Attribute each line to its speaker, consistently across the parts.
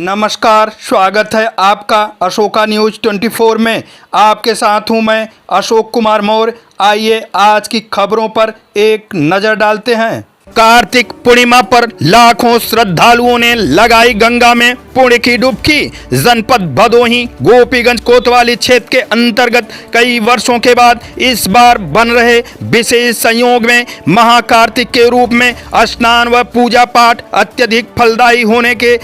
Speaker 1: नमस्कार, स्वागत है आपका अशोका न्यूज़ 24 में। आपके साथ हूं मैं अशोक कुमार मौर्य। आइए आज की खबरों पर एक नज़र डालते हैं। कार्तिक पूर्णिमा पर लाखों श्रद्धालुओं ने लगाई गंगा में पुण्य की डुबकी। जनपद भदोही गोपीगंज कोतवाली क्षेत्र के अंतर्गत कई वर्षों के बाद इस बार बन रहे विशेष संयोग में महाकार्तिक के रूप में स्नान व पूजा पाठ अत्यधिक फलदायी होने के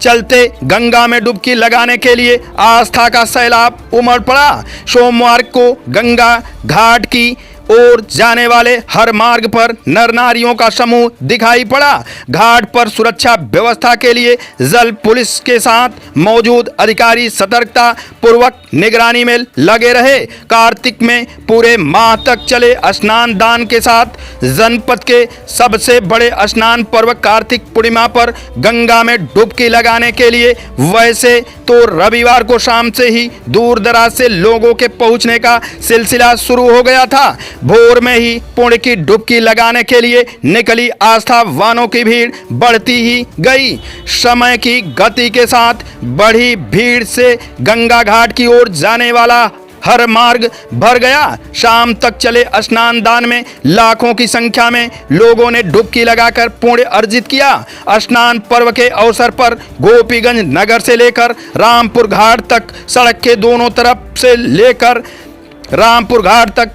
Speaker 1: चलते गंगा में डुबकी लगाने के लिए आस्था का सैलाब उमड़ पड़ा। सोमवार को गंगा घाट की ओर जाने वाले हर मार्ग पर नर नारियों का समूह दिखाई पड़ा। घाट पर सुरक्षा व्यवस्था के लिए जल पुलिस के साथ मौजूद अधिकारी सतर्कता पूर्वक निगरानी में लगे रहे। कार्तिक में पूरे माह तक चले स्नान दान के साथ जनपद के सबसे बड़े स्नान पर्व कार्तिक पूर्णिमा पर गंगा में डुबकी लगाने के लिए वैसे तो रविवार को शाम से ही दूर दराज से लोगों के पहुंचने का सिलसिला शुरू हो गया था। भोर में ही पुण्य की डुबकी लगाने के लिए निकली आस्था वालों की भीड़ बढ़ती ही गई। समय की गति के साथ बढ़ी भीड़ से गंगा घाट की ओर जाने वाला हर मार्ग भर गया। शाम तक चले स्नान दान में लाखों की संख्या में लोगों ने डुबकी लगाकर पुण्य अर्जित किया। स्नान पर्व के अवसर पर गोपीगंज नगर से लेकर रामपुर घाट तक सड़क के दोनों तरफ से लेकर रामपुर घाट तक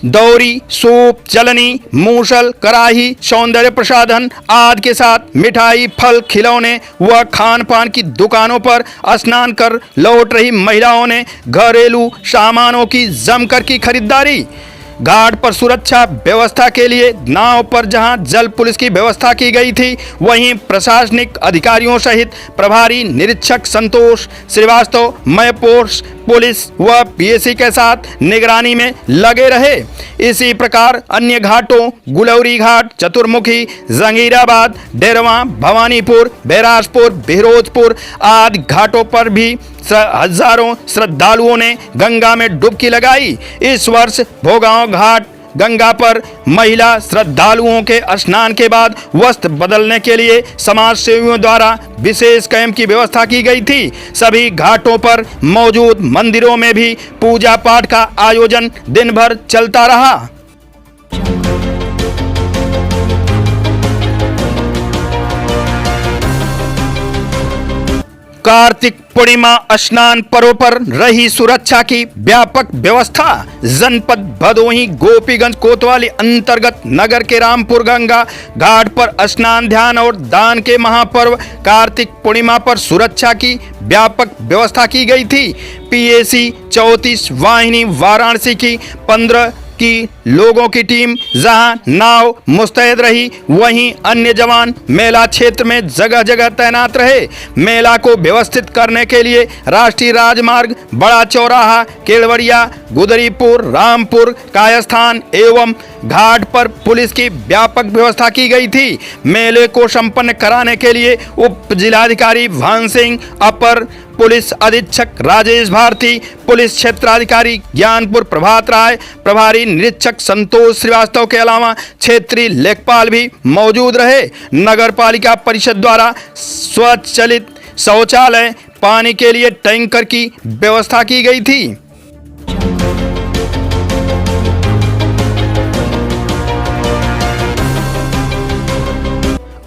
Speaker 1: दौरी, सूप, चलनी, मूसल, कराही, सौंदर्य प्रसाधन आदि के साथ मिठाई, फल, खिलौने व खान पान की दुकानों पर स्नान कर लौट रही महिलाओं ने घरेलू सामानों की जमकर की खरीदारी। घाट पर सुरक्षा व्यवस्था के लिए नाव पर जहां जल पुलिस की व्यवस्था की गई थी, वहीं प्रशासनिक अधिकारियों सहित प्रभारी निरीक्षक संतोष श्रीवास्तव मयपोर्स पुलिस व पीएसी के साथ निगरानी में लगे रहे। इसी प्रकार अन्य घाटों गुलौरी घाट, चतुर्मुखी, जंगीराबाद, डेरवा, भवानीपुर, बैराजपुर, बिहरोजपुर आदि घाटों पर भी हजारों श्रद्धालुओं ने गंगा में डुबकी लगाई। इस वर्ष भोगांव घाट गंगा पर महिला श्रद्धालुओं के स्नान के बाद वस्त्र बदलने के लिए समाज सेवियों द्वारा विशेष कैंप की व्यवस्था की गई थी। सभी घाटों पर मौजूद मंदिरों में भी पूजा पाठ का आयोजन दिन भर चलता रहा। कार्तिक पूर्णिमा स्नान पर्व पर रही सुरक्षा की व्यापक व्यवस्था। जनपद भदोही गोपीगंज कोतवाली अंतर्गत नगर के रामपुर गंगा घाट पर स्नान ध्यान और दान के महापर्व कार्तिक पूर्णिमा पर सुरक्षा की व्यापक व्यवस्था की गई थी। पीएसी 34 वाहिनी वाराणसी की 15 की लोगों की टीम जहां नाव मुस्तैद रही, वहीं अन्य जवान मेला क्षेत्र में जगह जगह तैनात रहे। मेला को व्यवस्थित करने के लिए राष्ट्रीय राजमार्ग बड़ा चौराहा, केवड़िया, गुदरीपुर, रामपुर, कायस्थान एवं घाट पर पुलिस की व्यापक व्यवस्था की गई थी। मेले को संपन्न कराने के लिए उप जिलाधिकारी भान सिंह, अपर पुलिस अधीक्षक राजेश भारती, पुलिस क्षेत्राधिकारी ज्ञानपुर प्रभात राय, प्रभारी निरीक्षक संतोष श्रीवास्तव के अलावा क्षेत्रीय लेखपाल भी मौजूद रहे। नगर पालिका परिषद द्वारा स्वचालित शौचालय, पानी के लिए टैंकर की व्यवस्था की गई थी।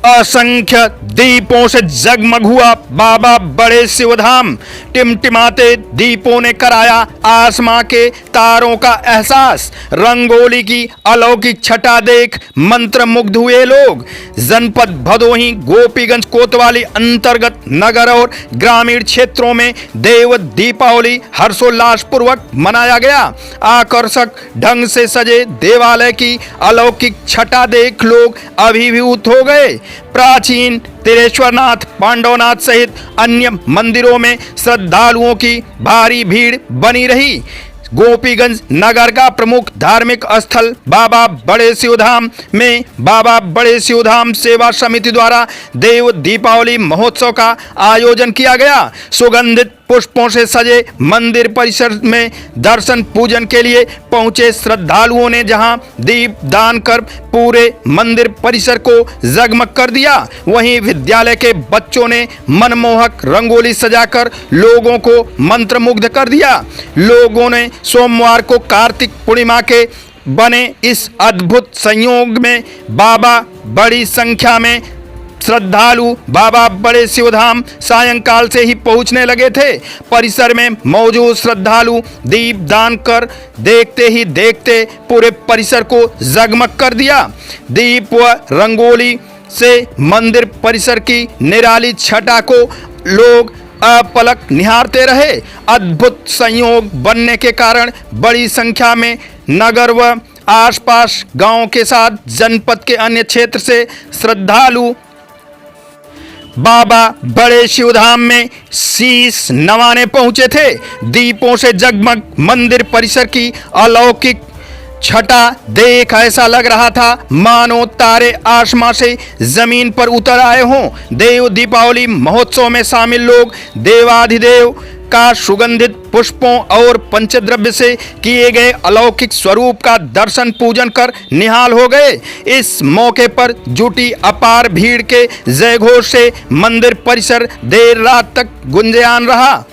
Speaker 1: असंख्य दीपों से जगमग हुआ बाबा बड़े शिवधाम। टिमटिमाते दीपों ने कराया आसमां के तारों का एहसास। रंगोली की अलौकिक छटा देख मंत्रमुग्ध हुए लोग। जनपद भदोही गोपीगंज कोतवाली अंतर्गत नगर और ग्रामीण क्षेत्रों में देव दीपावली हर्षोल्लास पूर्वक मनाया गया। आकर्षक ढंग से सजे देवालय की अलौकिक छटा देख लोग अभिभूत हो गए। प्राचीन तिरेश्वरनाथ, पांडवनाथ सहित अन्य मंदिरों में श्रद्धालुओं की भारी भीड़ बनी रही। गोपीगंज नगर का प्रमुख धार्मिक स्थल बाबा बड़े शिवधाम में बाबा बड़े शिवधाम सेवा समिति द्वारा देव दीपावली महोत्सव का आयोजन किया गया। सुगंधित पुष्पों से सजे मंदिर परिसर में दर्शन पूजन के लिए पहुंचे श्रद्धालुओं ने जहां दीप दान कर पूरे मंदिर परिसर को जगमग कर दिया। वहीं विद्यालय के बच्चों ने मनमोहक रंगोली सजाकर लोगों को मंत्रमुग्ध कर दिया। लोगों ने सोमवार को कार्तिक पूर्णिमा के बने इस अद्भुत संयोग में बाबा बड़ी संख्या में श्रद्धालु बाबा बड़े शिवधाम सायंकाल से ही पहुंचने लगे थे। परिसर में मौजूद श्रद्धालु दीप दान कर देखते ही देखते पूरे परिसर को जगमग कर दिया। दीप व रंगोली से मंदिर परिसर की निराली छटा को लोग अपलक निहारते रहे। अद्भुत संयोग बनने के कारण बड़ी संख्या में नगर व आसपास गांव के साथ जनपद के अन्य क्षेत्र से श्रद्धालु बाबा बड़े शिवधाम में शीश नवाने पहुंचे थे। दीपों से जगमग मंदिर परिसर की अलौकिक छटा देख ऐसा लग रहा था मानो तारे आसमां से जमीन पर उतर आए हों। देव दीपावली महोत्सव में शामिल लोग देवाधिदेव का सुगंधित पुष्पों और पंचद्रव्य से किए गए अलौकिक स्वरूप का दर्शन पूजन कर निहाल हो गए। इस मौके पर जुटी अपार भीड़ के जयघोष से मंदिर परिसर देर रात तक गुंजयान रहा।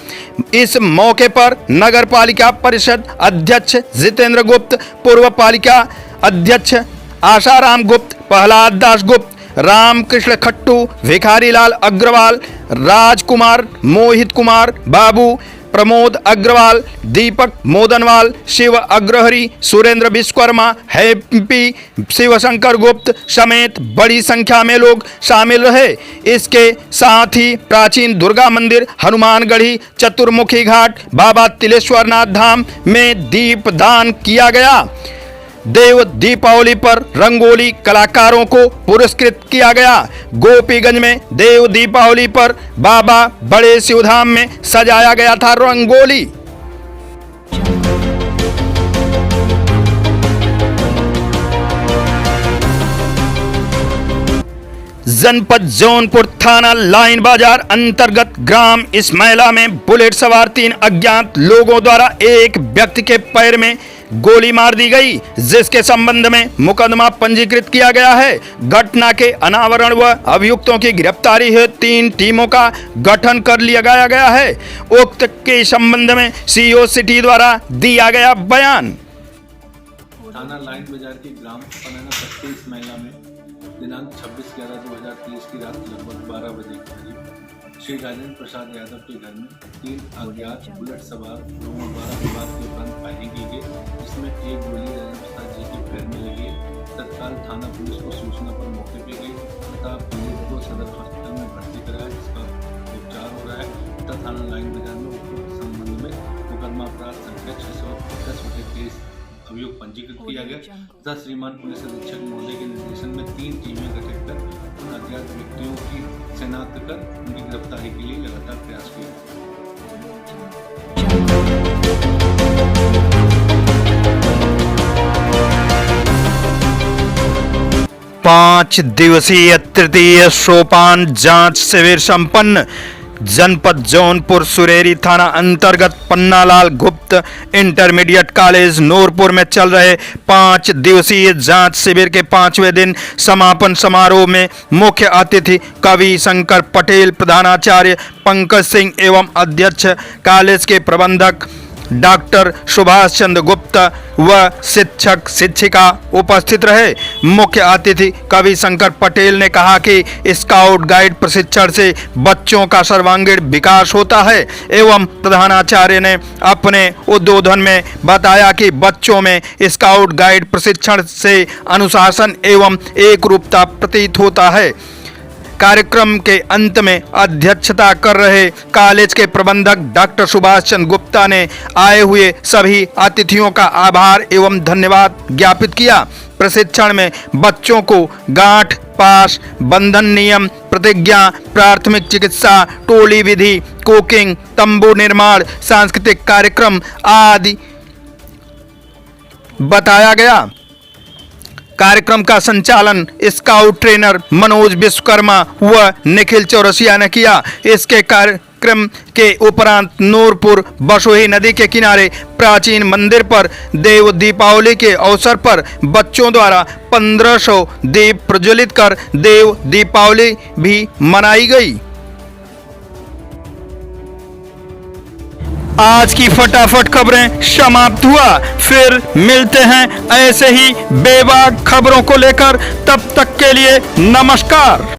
Speaker 1: इस मौके पर नगर पालिका परिषद अध्यक्ष जितेंद्र गुप्त, पूर्व पालिका अध्यक्ष आशाराम गुप्त, प्रहलाद दास गुप्त, रामकृष्ण खट्टू, भिखारी लाल अग्रवाल, राजकुमार, मोहित कुमार बाबू, प्रमोद अग्रवाल, दीपक मोदनवाल, शिव अग्रहरी, सुरेंद्र विश्वकर्मा, हैप्पी, शिवशंकर गुप्त समेत बड़ी संख्या में लोग शामिल रहे। इसके साथ ही प्राचीन दुर्गा मंदिर, हनुमानगढ़ी, चतुर्मुखी घाट, बाबा तिलेश्वरनाथ धाम में दीप दान किया गया। देव दीपावली पर रंगोली कलाकारों को पुरस्कृत किया गया। गोपीगंज में देव दीपावली पर बाबा बड़े शिवधाम में सजाया गया था रंगोली। जनपद जौनपुर थाना लाइन बाजार अंतर्गत ग्राम इस्माइला में बुलेट सवार 3 अज्ञात लोगों द्वारा एक व्यक्ति के पैर में गोली मार दी गई, जिसके संबंध में मुकदमा पंजीकृत किया गया है। घटना के अनावरण व अभियुक्तों की गिरफ्तारी हेतु 3 टीमों का गठन कर लिया गया है। उक्त के संबंध में सीओ सिटी द्वारा दिया गया बयान।
Speaker 2: थाना लाइन बाजार के ग्राम पनाना पट्टी इस्माइला में दिनांक 26/11/2030 की रात लगभग 12 बजे के करीब श्री राजेंद्र प्रसाद यादव के घर में 3 अज्ञात बुलेट सवार लोगों द्वारा विवाद के उपरांत फायरिंग की गई, जिसमें एक गोली राजेंद्र प्रसाद जी के पैर में लगी है। तत्काल थाना पुलिस को सूचना पर मौके पर गई तथा पीड़ित को सदर हॉस्पिटल में भर्ती कराया, जिसका उपचार हो रहा है तथा थाना लाइन बाजार में उपयुक्त संबंध में मुकदमा अपराध संख्या 610/23 अभियोग पंजीकृत किया गया तथा श्रीमान पुलिस अधीक्षक महोदय के निर्देशन में 3 टीमें गठित कर उन अज्ञात व्यक्तियों की शिनाख्त कर उनकी गिरफ्तारी के लिए लगातार प्रयास किया।
Speaker 1: 5 दिवसीय तृतीय सोपान जांच शिविर संपन्न। जनपद जौनपुर सुरेरी थाना अंतर्गत पन्नालाल गुप्त इंटरमीडिएट कॉलेज नूरपुर में चल रहे 5 दिवसीय जांच शिविर के 5वें दिन समापन समारोह में मुख्य अतिथि कवि शंकर पटेल, प्रधानाचार्य पंकज सिंह एवं अध्यक्ष कॉलेज के प्रबंधक डॉक्टर सुभाष चंद्र गुप्ता व शिक्षक शिक्षिका उपस्थित रहे। मुख्य अतिथि कवि शंकर पटेल ने कहा कि स्काउट गाइड प्रशिक्षण से बच्चों का सर्वांगीण विकास होता है एवं प्रधानाचार्य ने अपने उद्बोधन में बताया कि बच्चों में स्काउट गाइड प्रशिक्षण से अनुशासन एवं एकरूपता प्रतीत होता है। कार्यक्रम के अंत में अध्यक्षता कर रहे कॉलेज के प्रबंधक डॉक्टर सुभाष चंद्र गुप्ता ने आए हुए सभी अतिथियों का आभार एवं धन्यवाद ज्ञापित किया। प्रशिक्षण में बच्चों को गांठ, पास, बंधन नियम, प्रतिज्ञा, प्राथमिक चिकित्सा, टोली विधि, कुकिंग, तंबू निर्माण, सांस्कृतिक कार्यक्रम आदि बताया गया। कार्यक्रम का संचालन स्काउट ट्रेनर मनोज विश्वकर्मा व निखिल चौरसिया ने किया। इसके कार्यक्रम के उपरांत नूरपुर बसोही नदी के किनारे प्राचीन मंदिर पर देव दीपावली के अवसर पर बच्चों द्वारा 1500 दीप प्रज्वलित कर देव दीपावली भी मनाई गई। आज की फटाफट खबरें समाप्त हुआ। फिर मिलते हैं ऐसे ही बेबाक खबरों को लेकर। तब तक के लिए नमस्कार।